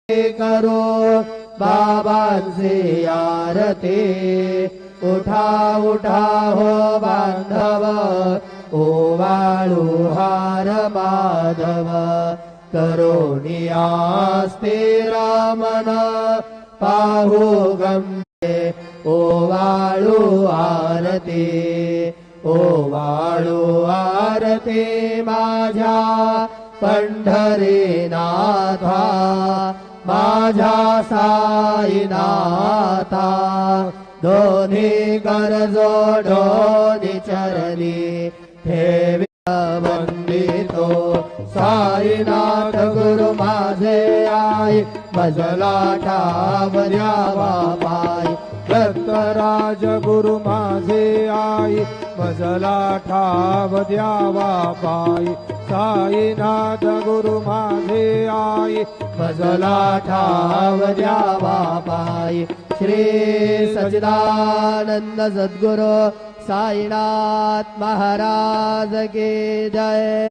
करो बाबांचे आरती। उठा उठा हो बांधव ओवाळू हार माधव। करोनी आस्ते रामन पाहू गंगे ओवाळू आरती। ओवाळू आरती माझ्या पंढरीनाथा माझ्या साईनाथा। दोन्ही कर जोडोनी चरणी ठेवी वंदितो। साईनाथ गुरु माझे आई भजला ठाव द्यावा पाय। दत्तराज गुरु माझे आई भजला ठाव द्यावा पाय। साईनाथ गुरु माझे आई भजला ठाव द्यावा पाय। श्री सच्चिदानंद सद्गुरु साईनाथ महाराज की जय।